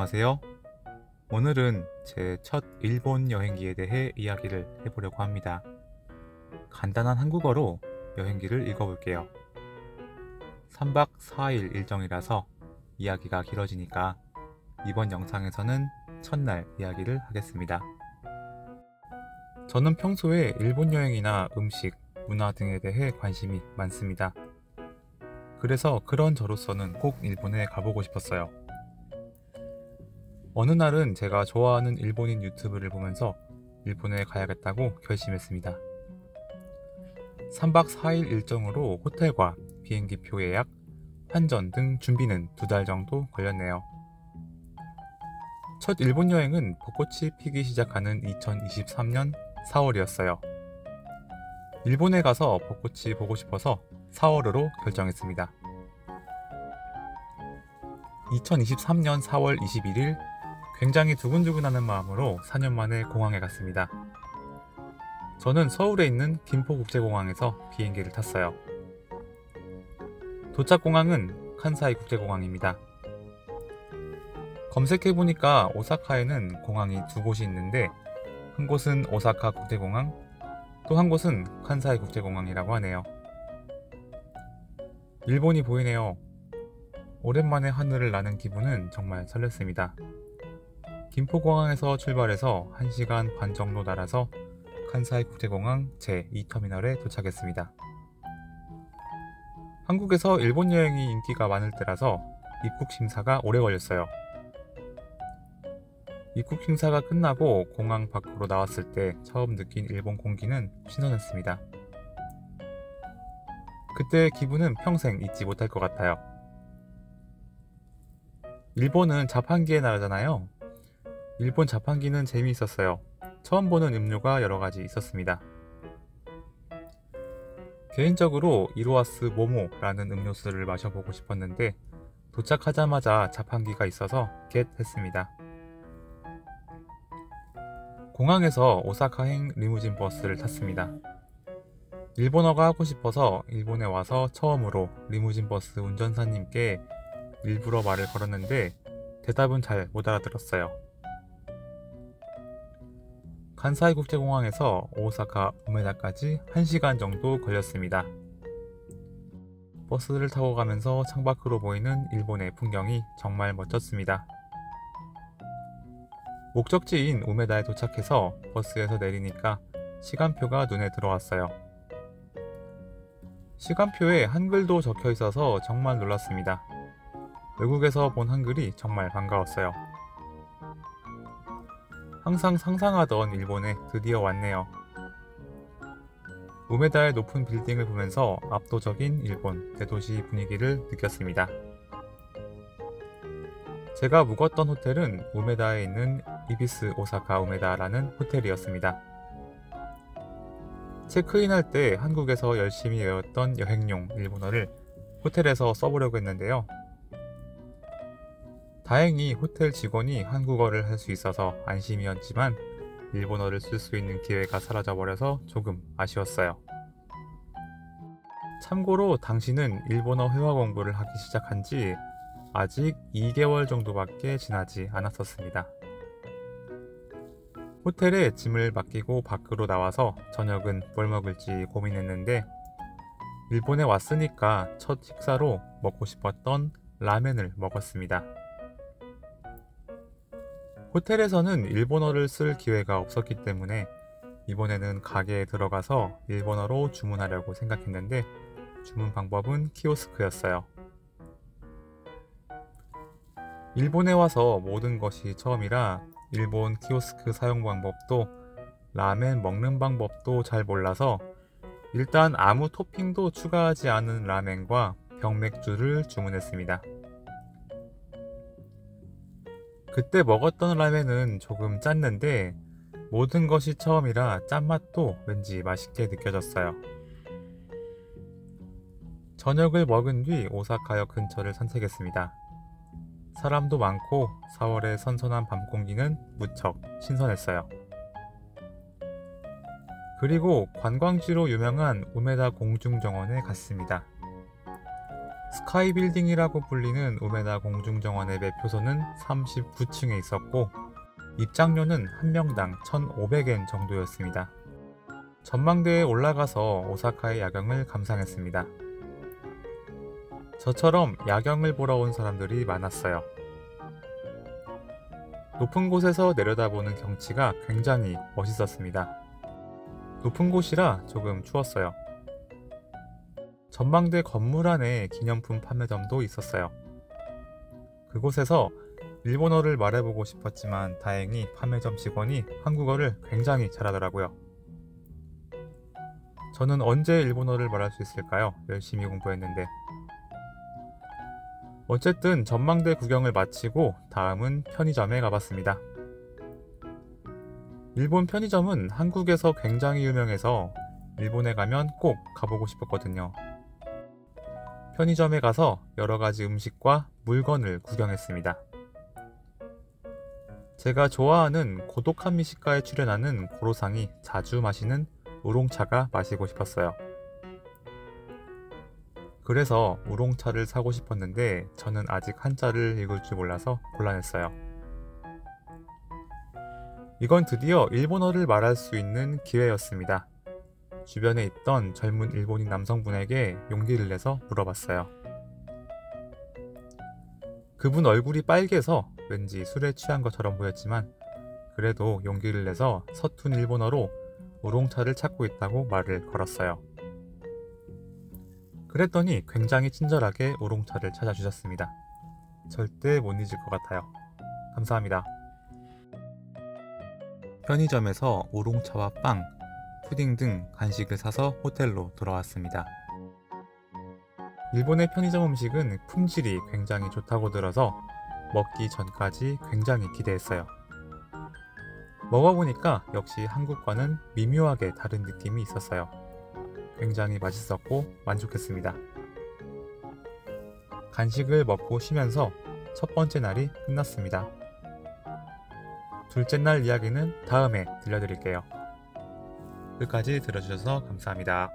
안녕하세요. 오늘은 제 첫 일본 여행기에 대해 이야기를 해보려고 합니다. 간단한 한국어로 여행기를 읽어볼게요. 3박 4일 일정이라서 이야기가 길어지니까 이번 영상에서는 첫날 이야기를 하겠습니다. 저는 평소에 일본 여행이나 음식, 문화 등에 대해 관심이 많습니다. 그래서 그런 저로서는 꼭 일본에 가보고 싶었어요. 어느 날은 제가 좋아하는 일본인 유튜브를 보면서 일본에 가야겠다고 결심했습니다. 3박 4일 일정으로 호텔과 비행기표 예약, 환전 등 준비는 2달 정도 걸렸네요. 첫 일본 여행은 벚꽃이 피기 시작하는 2023년 4월이었어요. 일본에 가서 벚꽃이 보고 싶어서 4월으로 결정했습니다. 2023년 4월 21일 굉장히 두근두근하는 마음으로 4년 만에 공항에 갔습니다. 저는 서울에 있는 김포국제공항에서 비행기를 탔어요. 도착공항은 칸사이 국제공항입니다. 검색해보니까 오사카에는 공항이 2곳이 있는데 한 곳은 오사카 국제공항, 또 한 곳은 칸사이 국제공항이라고 하네요. 일본이 보이네요. 오랜만에 하늘을 나는 기분은 정말 설렜습니다. 김포공항에서 출발해서 1시간 반 정도 날아서 칸사이 국제공항 제2터미널에 도착했습니다. 한국에서 일본 여행이 인기가 많을 때라서 입국 심사가 오래 걸렸어요. 입국 심사가 끝나고 공항 밖으로 나왔을 때 처음 느낀 일본 공기는 신선했습니다. 그때의 기분은 평생 잊지 못할 것 같아요. 일본은 자판기의 나라잖아요. 일본 자판기는 재미있었어요. 처음 보는 음료가 여러가지 있었습니다. 개인적으로 이로하스 모모라는 음료수를 마셔보고 싶었는데 도착하자마자 자판기가 있어서 겟 했습니다. 공항에서 오사카행 리무진 버스를 탔습니다. 일본어가 하고 싶어서 일본에 와서 처음으로 리무진 버스 운전사님께 일부러 말을 걸었는데 대답은 잘 못 알아들었어요. 칸사이 국제공항에서 오사카 우메다까지 1시간 정도 걸렸습니다. 버스를 타고 가면서 창밖으로 보이는 일본의 풍경이 정말 멋졌습니다. 목적지인 우메다에 도착해서 버스에서 내리니까 시간표가 눈에 들어왔어요. 시간표에 한글도 적혀 있어서 정말 놀랐습니다. 외국에서 본 한글이 정말 반가웠어요. 항상 상상하던 일본에 드디어 왔네요. 우메다의 높은 빌딩을 보면서 압도적인 일본 대도시 분위기를 느꼈습니다. 제가 묵었던 호텔은 우메다에 있는 이비스 오사카 우메다라는 호텔이었습니다. 체크인할 때 한국에서 열심히 외웠던 여행용 일본어를 호텔에서 써보려고 했는데요. 다행히 호텔 직원이 한국어를 할 수 있어서 안심이었지만 일본어를 쓸 수 있는 기회가 사라져버려서 조금 아쉬웠어요. 참고로 당시는 일본어 회화 공부를 하기 시작한 지 아직 2개월 정도밖에 지나지 않았었습니다. 호텔에 짐을 맡기고 밖으로 나와서 저녁은 뭘 먹을지 고민했는데 일본에 왔으니까 첫 식사로 먹고 싶었던 라멘을 먹었습니다. 호텔에서는 일본어를 쓸 기회가 없었기 때문에 이번에는 가게에 들어가서 일본어로 주문하려고 생각했는데 주문 방법은 키오스크였어요. 일본에 와서 모든 것이 처음이라 일본 키오스크 사용 방법도 라멘 먹는 방법도 잘 몰라서 일단 아무 토핑도 추가하지 않은 라멘과 병맥주를 주문했습니다. 그때 먹었던 라멘은 조금 짰는데 모든 것이 처음이라 짠맛도 왠지 맛있게 느껴졌어요. 저녁을 먹은 뒤 오사카역 근처를 산책했습니다. 사람도 많고 4월의 선선한 밤 공기는 무척 신선했어요. 그리고 관광지로 유명한 우메다 공중정원에 갔습니다. 스카이 빌딩이라고 불리는 우메다 공중정원의 매표소는 39층에 있었고 입장료는 한 명당 1,500엔 정도였습니다. 전망대에 올라가서 오사카의 야경을 감상했습니다. 저처럼 야경을 보러 온 사람들이 많았어요. 높은 곳에서 내려다보는 경치가 굉장히 멋있었습니다. 높은 곳이라 조금 추웠어요. 전망대 건물 안에 기념품 판매점도 있었어요. 그곳에서 일본어를 말해보고 싶었지만 다행히 판매점 직원이 한국어를 굉장히 잘하더라고요. 저는 언제 일본어를 말할 수 있을까요? 열심히 공부했는데. 어쨌든 전망대 구경을 마치고 다음은 편의점에 가봤습니다. 일본 편의점은 한국에서 굉장히 유명해서 일본에 가면 꼭 가보고 싶었거든요. 편의점에 가서 여러가지 음식과 물건을 구경했습니다. 제가 좋아하는 고독한 미식가에 출연하는 고로상이 자주 마시는 우롱차가 마시고 싶었어요. 그래서 우롱차를 사고 싶었는데 저는 아직 한자를 읽을 줄 몰라서 곤란했어요. 이건 드디어 일본어를 말할 수 있는 기회였습니다. 주변에 있던 젊은 일본인 남성분에게 용기를 내서 물어봤어요. 그분 얼굴이 빨개서 왠지 술에 취한 것처럼 보였지만 그래도 용기를 내서 서툰 일본어로 우롱차를 찾고 있다고 말을 걸었어요. 그랬더니 굉장히 친절하게 우롱차를 찾아주셨습니다. 절대 못 잊을 것 같아요. 감사합니다. 편의점에서 우롱차와 빵, 푸딩 등 간식을 사서 호텔로 돌아왔습니다. 일본의 편의점 음식은 품질이 굉장히 좋다고 들어서 먹기 전까지 굉장히 기대했어요. 먹어보니까 역시 한국과는 미묘하게 다른 느낌이 있었어요. 굉장히 맛있었고 만족했습니다. 간식을 먹고 쉬면서 첫 번째 날이 끝났습니다. 둘째 날 이야기는 다음에 들려드릴게요. 끝까지 들어주셔서 감사합니다.